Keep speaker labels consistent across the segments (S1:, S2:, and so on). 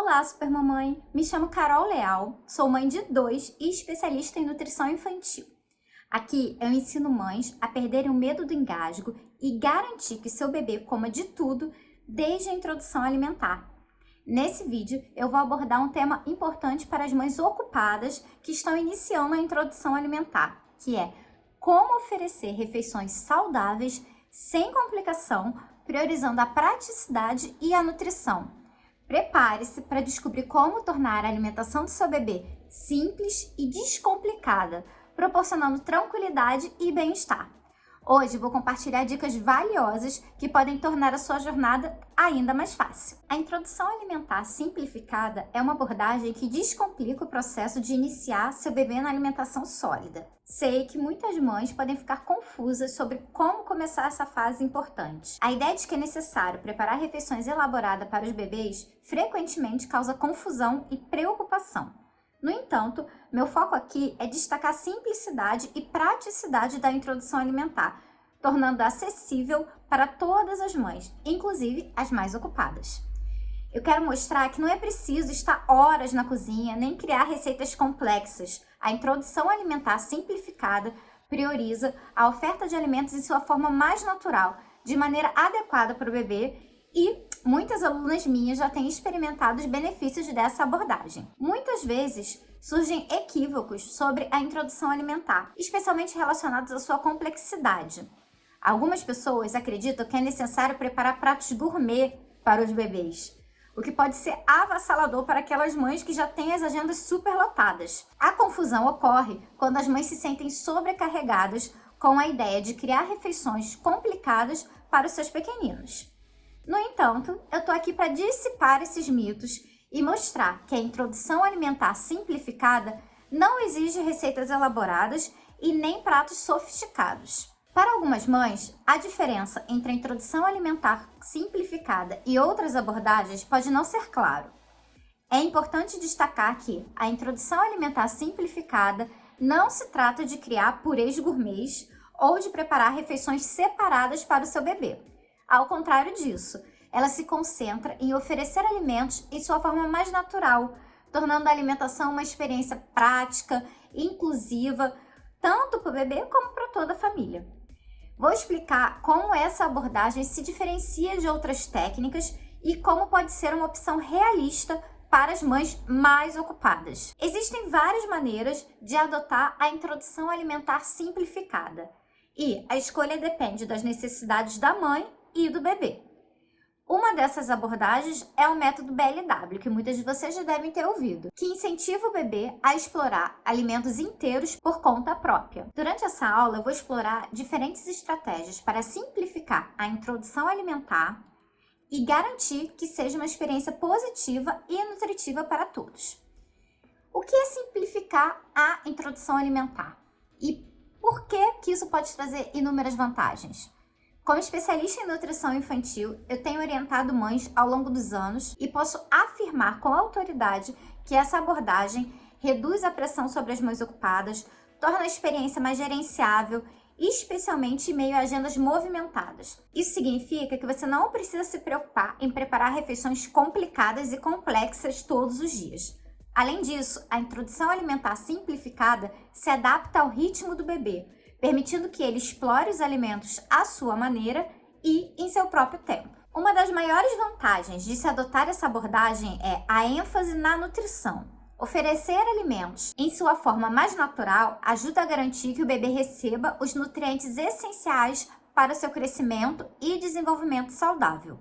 S1: Olá, Supermamãe! Me chamo Carol Leal, sou mãe de 2 e especialista em nutrição infantil. Aqui eu ensino mães a perderem o medo do engasgo e garantir que seu bebê coma de tudo desde a introdução alimentar. Nesse vídeo eu vou abordar um tema importante para as mães ocupadas que estão iniciando a introdução alimentar, que é como oferecer refeições saudáveis, sem complicação, priorizando a praticidade e a nutrição. Prepare-se para descobrir como tornar a alimentação do seu bebê simples e descomplicada, proporcionando tranquilidade e bem-estar. Hoje vou compartilhar dicas valiosas que podem tornar a sua jornada ainda mais fácil. A introdução alimentar simplificada é uma abordagem que descomplica o processo de iniciar seu bebê na alimentação sólida. Sei que muitas mães podem ficar confusas sobre como começar essa fase importante. A ideia de que é necessário preparar refeições elaboradas para os bebês frequentemente causa confusão e preocupação. No entanto, meu foco aqui é destacar a simplicidade e praticidade da introdução alimentar, tornando-a acessível para todas as mães, inclusive as mais ocupadas. Eu quero mostrar que não é preciso estar horas na cozinha nem criar receitas complexas. A introdução alimentar simplificada prioriza a oferta de alimentos em sua forma mais natural, de maneira adequada para o bebê, e muitas alunas minhas já têm experimentado os benefícios dessa abordagem. Muitas vezes surgem equívocos sobre a introdução alimentar, especialmente relacionados à sua complexidade. Algumas pessoas acreditam que é necessário preparar pratos gourmet para os bebês, o que pode ser avassalador para aquelas mães que já têm as agendas superlotadas. A confusão ocorre quando as mães se sentem sobrecarregadas com a ideia de criar refeições complicadas para os seus pequeninos. No entanto, eu estou aqui para dissipar esses mitos e mostrar que a introdução alimentar simplificada não exige receitas elaboradas e nem pratos sofisticados. Para algumas mães, a diferença entre a introdução alimentar simplificada e outras abordagens pode não ser claro. É importante destacar que a introdução alimentar simplificada não se trata de criar purês gourmets ou de preparar refeições separadas para o seu bebê. Ao contrário disso, ela se concentra em oferecer alimentos em sua forma mais natural, tornando a alimentação uma experiência prática, inclusiva, tanto para o bebê como para toda a família. Vou explicar como essa abordagem se diferencia de outras técnicas e como pode ser uma opção realista para as mães mais ocupadas. Existem várias maneiras de adotar a introdução alimentar simplificada e a escolha depende das necessidades da mãe e do bebê. Uma dessas abordagens é o método BLW, que muitas de vocês já devem ter ouvido, que incentiva o bebê a explorar alimentos inteiros por conta própria. Durante essa aula, eu vou explorar diferentes estratégias para simplificar a introdução alimentar e garantir que seja uma experiência positiva e nutritiva para todos. O que é simplificar a introdução alimentar? E por que isso pode trazer inúmeras vantagens? Como especialista em nutrição infantil, eu tenho orientado mães ao longo dos anos e posso afirmar com autoridade que essa abordagem reduz a pressão sobre as mães ocupadas, torna a experiência mais gerenciável, especialmente em meio a agendas movimentadas. Isso significa que você não precisa se preocupar em preparar refeições complicadas e complexas todos os dias. Além disso, a introdução alimentar simplificada se adapta ao ritmo do bebê, permitindo que ele explore os alimentos à sua maneira e em seu próprio tempo. Uma das maiores vantagens de se adotar essa abordagem é a ênfase na nutrição. Oferecer alimentos em sua forma mais natural ajuda a garantir que o bebê receba os nutrientes essenciais para o seu crescimento e desenvolvimento saudável.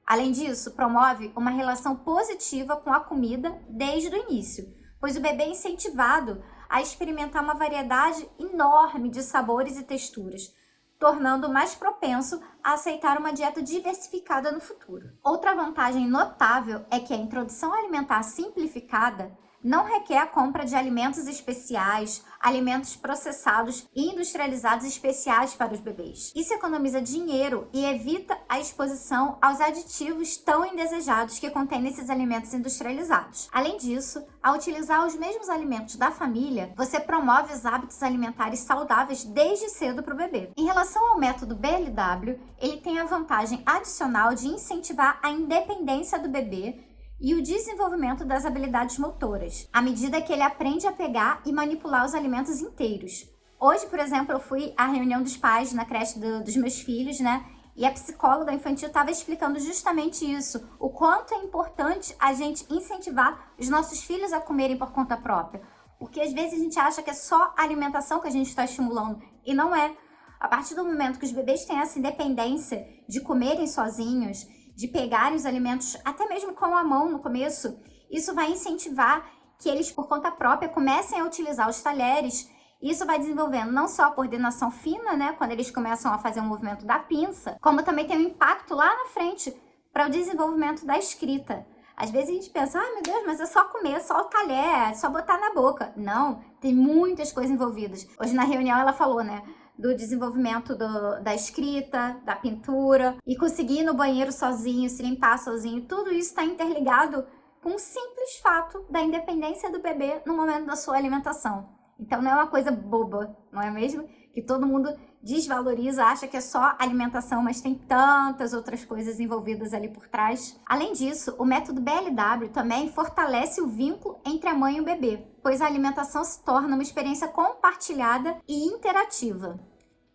S1: Além disso, promove uma relação positiva com a comida desde o início, pois o bebê é incentivado a experimentar uma variedade enorme de sabores e texturas, tornando mais propenso a aceitar uma dieta diversificada no futuro. Outra vantagem notável é que a introdução alimentar simplificada não requer a compra de alimentos especiais, alimentos processados e industrializados especiais para os bebês. Isso economiza dinheiro e evita a exposição aos aditivos tão indesejados que contêm esses alimentos industrializados. Além disso, ao utilizar os mesmos alimentos da família, você promove os hábitos alimentares saudáveis desde cedo para o bebê. Em relação ao método BLW, ele tem a vantagem adicional de incentivar a independência do bebê, e o desenvolvimento das habilidades motoras, à medida que ele aprende a pegar e manipular os alimentos inteiros. Hoje, por exemplo, eu fui à reunião dos pais na creche dos meus filhos, né? E a psicóloga infantil estava explicando justamente isso, o quanto é importante a gente incentivar os nossos filhos a comerem por conta própria. Porque às vezes a gente acha que é só a alimentação que a gente está estimulando, e não é. A partir do momento que os bebês têm essa independência de comerem sozinhos, de pegarem os alimentos até mesmo com a mão no começo, isso vai incentivar que eles, por conta própria, comecem a utilizar os talheres. Isso vai desenvolvendo não só a coordenação fina, né, quando eles começam a fazer o movimento da pinça, como também tem um impacto lá na frente para o desenvolvimento da escrita. Às vezes a gente pensa, meu Deus, mas é só comer, só o talher, é só botar na boca. Não, tem muitas coisas envolvidas. Hoje na reunião ela falou, né, do desenvolvimento da escrita, da pintura, e conseguir ir no banheiro sozinho, se limpar sozinho. Tudo isso está interligado com o simples fato da independência do bebê no momento da sua alimentação. Então não é uma coisa boba, não é mesmo? Que todo mundo desvaloriza, acha que é só alimentação, mas tem tantas outras coisas envolvidas ali por trás. Além disso, o método BLW também fortalece o vínculo entre a mãe e o bebê, pois a alimentação se torna uma experiência compartilhada e interativa.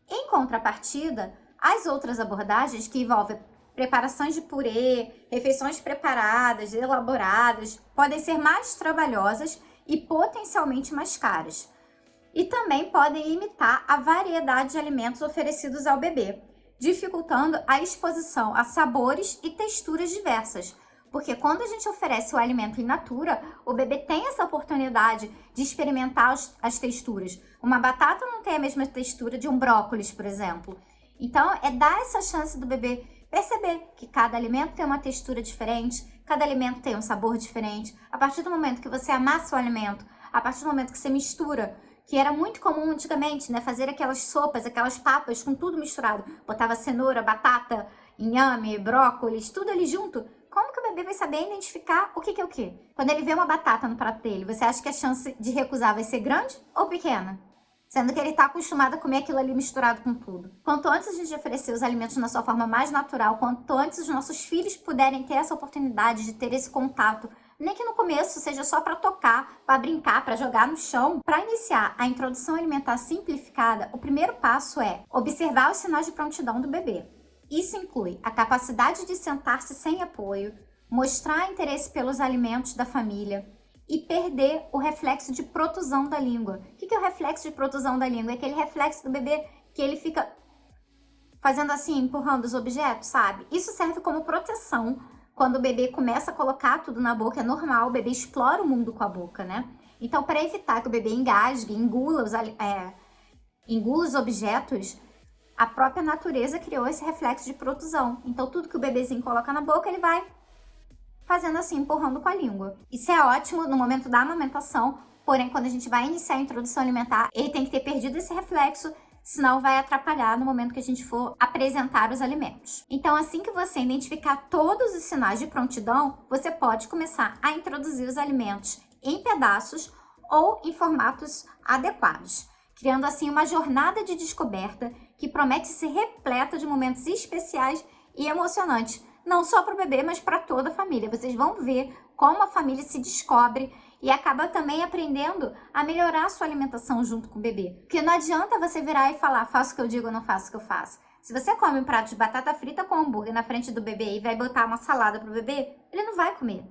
S1: Em contrapartida, as outras abordagens que envolvem preparações de purê, refeições preparadas, elaboradas, podem ser mais trabalhosas e potencialmente mais caras. E também podem limitar a variedade de alimentos oferecidos ao bebê, dificultando a exposição a sabores e texturas diversas. Porque quando a gente oferece o alimento in natura, o bebê tem essa oportunidade de experimentar as texturas. Uma batata não tem a mesma textura de um brócolis, por exemplo. Então, é dar essa chance do bebê perceber que cada alimento tem uma textura diferente, cada alimento tem um sabor diferente. A partir do momento que você amassa o alimento, a partir do momento que você mistura, que era muito comum antigamente, né, fazer aquelas sopas, aquelas papas com tudo misturado. Botava cenoura, batata, inhame, brócolis, tudo ali junto. Como que o bebê vai saber identificar o que é o que? Quando ele vê uma batata no prato dele, você acha que a chance de recusar vai ser grande ou pequena? Sendo que ele está acostumado a comer aquilo ali misturado com tudo. Quanto antes a gente oferecer os alimentos na sua forma mais natural, quanto antes os nossos filhos puderem ter essa oportunidade de ter esse contato, nem que no começo seja só para tocar, para brincar, para jogar no chão. Para iniciar a introdução alimentar simplificada, o primeiro passo é observar os sinais de prontidão do bebê. Isso inclui a capacidade de sentar-se sem apoio, mostrar interesse pelos alimentos da família e perder o reflexo de protusão da língua. O que é o reflexo de protusão da língua? É aquele reflexo do bebê que ele fica fazendo assim, empurrando os objetos, sabe? Isso serve como proteção. Quando o bebê começa a colocar tudo na boca, é normal, o bebê explora o mundo com a boca, né? Então, para evitar que o bebê engasgue, engula os objetos, a própria natureza criou esse reflexo de protusão. Então, tudo que o bebezinho coloca na boca, ele vai fazendo assim, empurrando com a língua. Isso é ótimo no momento da amamentação, porém, quando a gente vai iniciar a introdução alimentar, ele tem que ter perdido esse reflexo, senão vai atrapalhar no momento que a gente for apresentar os alimentos. Então, assim que você identificar todos os sinais de prontidão, você pode começar a introduzir os alimentos em pedaços ou em formatos adequados, criando assim uma jornada de descoberta que promete ser repleta de momentos especiais e emocionantes, não só para o bebê, mas para toda a família. Vocês vão ver como a família se descobre e acaba também aprendendo a melhorar a sua alimentação junto com o bebê. Porque não adianta você virar e falar, faço o que eu digo, não faço o que eu faço. Se você come um prato de batata frita com hambúrguer na frente do bebê e vai botar uma salada para o bebê, ele não vai comer.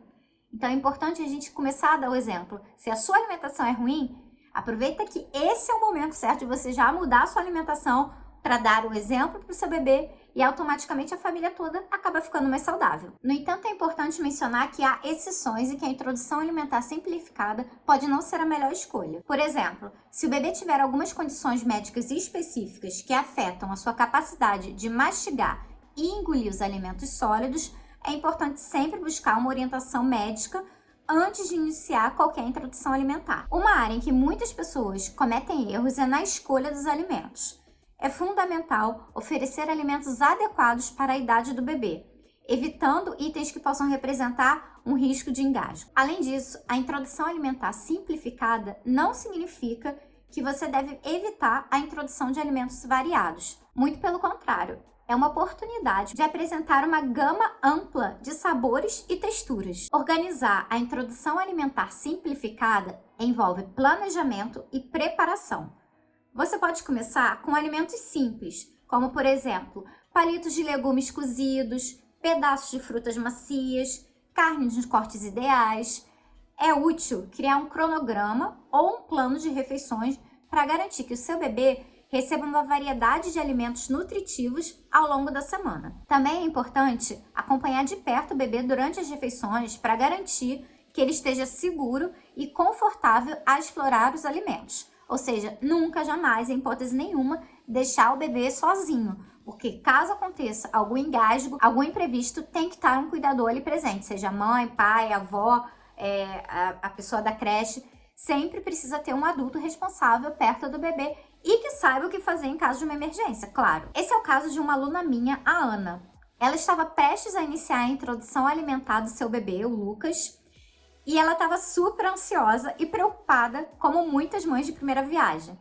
S1: Então é importante a gente começar a dar o exemplo. Se a sua alimentação é ruim, aproveita que esse é o momento certo de você já mudar a sua alimentação para dar o exemplo para o seu bebê e automaticamente a família toda acaba ficando mais saudável. No entanto, é importante mencionar que há exceções e que a introdução alimentar simplificada pode não ser a melhor escolha. Por exemplo, se o bebê tiver algumas condições médicas específicas que afetam a sua capacidade de mastigar e engolir os alimentos sólidos, é importante sempre buscar uma orientação médica antes de iniciar qualquer introdução alimentar. Uma área em que muitas pessoas cometem erros é na escolha dos alimentos. É fundamental oferecer alimentos adequados para a idade do bebê, evitando itens que possam representar um risco de engasgo. Além disso, a introdução alimentar simplificada não significa que você deve evitar a introdução de alimentos variados. Muito pelo contrário, é uma oportunidade de apresentar uma gama ampla de sabores e texturas. Organizar a introdução alimentar simplificada envolve planejamento e preparação. Você pode começar com alimentos simples, como por exemplo, palitos de legumes cozidos, pedaços de frutas macias, carne nos cortes ideais. É útil criar um cronograma ou um plano de refeições para garantir que o seu bebê receba uma variedade de alimentos nutritivos ao longo da semana. Também é importante acompanhar de perto o bebê durante as refeições para garantir que ele esteja seguro e confortável a explorar os alimentos. Ou seja, nunca, jamais, em hipótese nenhuma, deixar o bebê sozinho, porque caso aconteça algum engasgo, algum imprevisto, tem que estar um cuidador ali presente, seja mãe, pai, avó, a pessoa da creche. Sempre precisa ter um adulto responsável perto do bebê e que saiba o que fazer em caso de uma emergência, claro. Esse é o caso de uma aluna minha, a Ana. Ela estava prestes a iniciar a introdução alimentar do seu bebê, o Lucas, e ela estava super ansiosa e preocupada, como muitas mães de primeira viagem.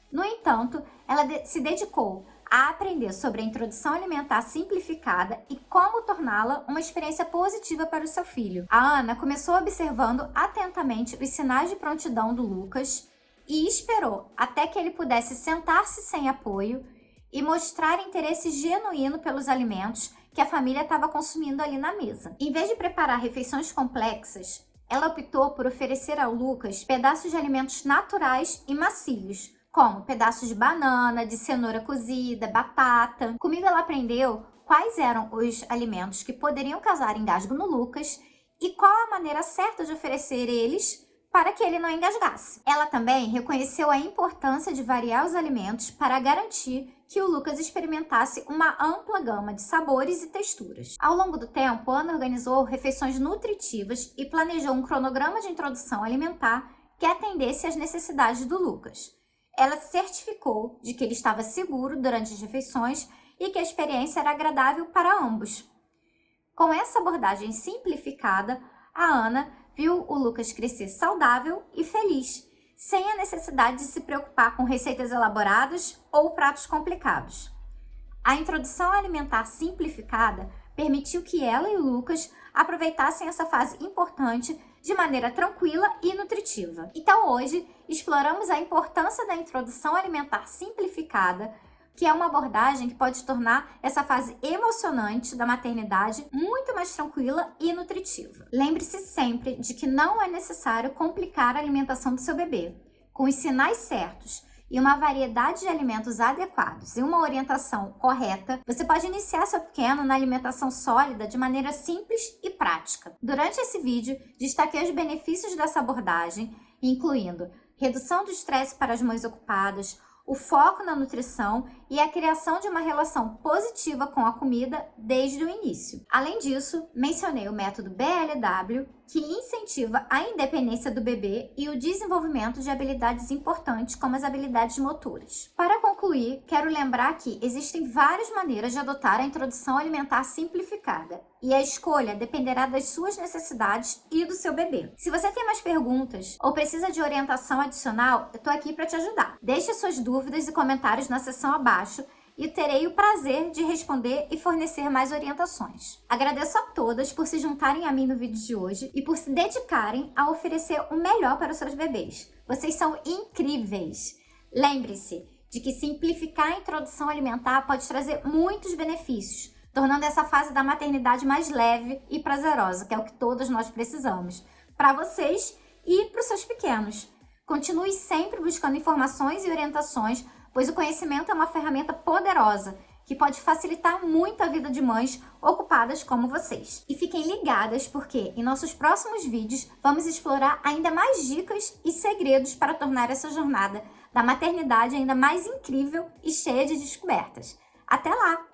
S1: No entanto, ela se dedicou a aprender sobre a introdução alimentar simplificada e como torná-la uma experiência positiva para o seu filho. A Ana começou observando atentamente os sinais de prontidão do Lucas e esperou até que ele pudesse sentar-se sem apoio e mostrar interesse genuíno pelos alimentos que a família estava consumindo ali na mesa. Em vez de preparar refeições complexas, ela optou por oferecer ao Lucas pedaços de alimentos naturais e macios, como pedaços de banana, de cenoura cozida, batata. Comigo ela aprendeu quais eram os alimentos que poderiam causar engasgo no Lucas e qual a maneira certa de oferecer eles para que ele não engasgasse. Ela também reconheceu a importância de variar os alimentos para garantir que o Lucas experimentasse uma ampla gama de sabores e texturas. Ao longo do tempo, Ana organizou refeições nutritivas e planejou um cronograma de introdução alimentar que atendesse às necessidades do Lucas. Ela se certificou de que ele estava seguro durante as refeições e que a experiência era agradável para ambos. Com essa abordagem simplificada, a Ana viu o Lucas crescer saudável e feliz, sem a necessidade de se preocupar com receitas elaboradas ou pratos complicados. A introdução alimentar simplificada permitiu que ela e o Lucas aproveitassem essa fase importante de maneira tranquila e nutritiva. Então hoje exploramos a importância da introdução alimentar simplificada, que é uma abordagem que pode tornar essa fase emocionante da maternidade muito mais tranquila e nutritiva. Lembre-se sempre de que não é necessário complicar a alimentação do seu bebê. Com os sinais certos e uma variedade de alimentos adequados e uma orientação correta, você pode iniciar seu pequeno na alimentação sólida de maneira simples e prática. Durante esse vídeo, destaquei os benefícios dessa abordagem, incluindo redução do estresse para as mães ocupadas, o foco na nutrição e a criação de uma relação positiva com a comida desde o início. Além disso, mencionei o método BLW, que incentiva a independência do bebê e o desenvolvimento de habilidades importantes, como as habilidades motoras. Para concluir, quero lembrar que existem várias maneiras de adotar a introdução alimentar simplificada, e a escolha dependerá das suas necessidades e do seu bebê. Se você tem mais perguntas ou precisa de orientação adicional, eu estou aqui para te ajudar. Deixe suas dúvidas e comentários na seção abaixo e terei o prazer de responder e fornecer mais orientações. Agradeço a todas por se juntarem a mim no vídeo de hoje e por se dedicarem a oferecer o melhor para os seus bebês. Vocês são incríveis! Lembre-se de que simplificar a introdução alimentar pode trazer muitos benefícios, tornando essa fase da maternidade mais leve e prazerosa, que é o que todos nós precisamos, para vocês e para os seus pequenos. Continue sempre buscando informações e orientações, pois o conhecimento é uma ferramenta poderosa que pode facilitar muito a vida de mães ocupadas como vocês. E fiquem ligadas porque em nossos próximos vídeos vamos explorar ainda mais dicas e segredos para tornar essa jornada da maternidade ainda mais incrível e cheia de descobertas. Até lá!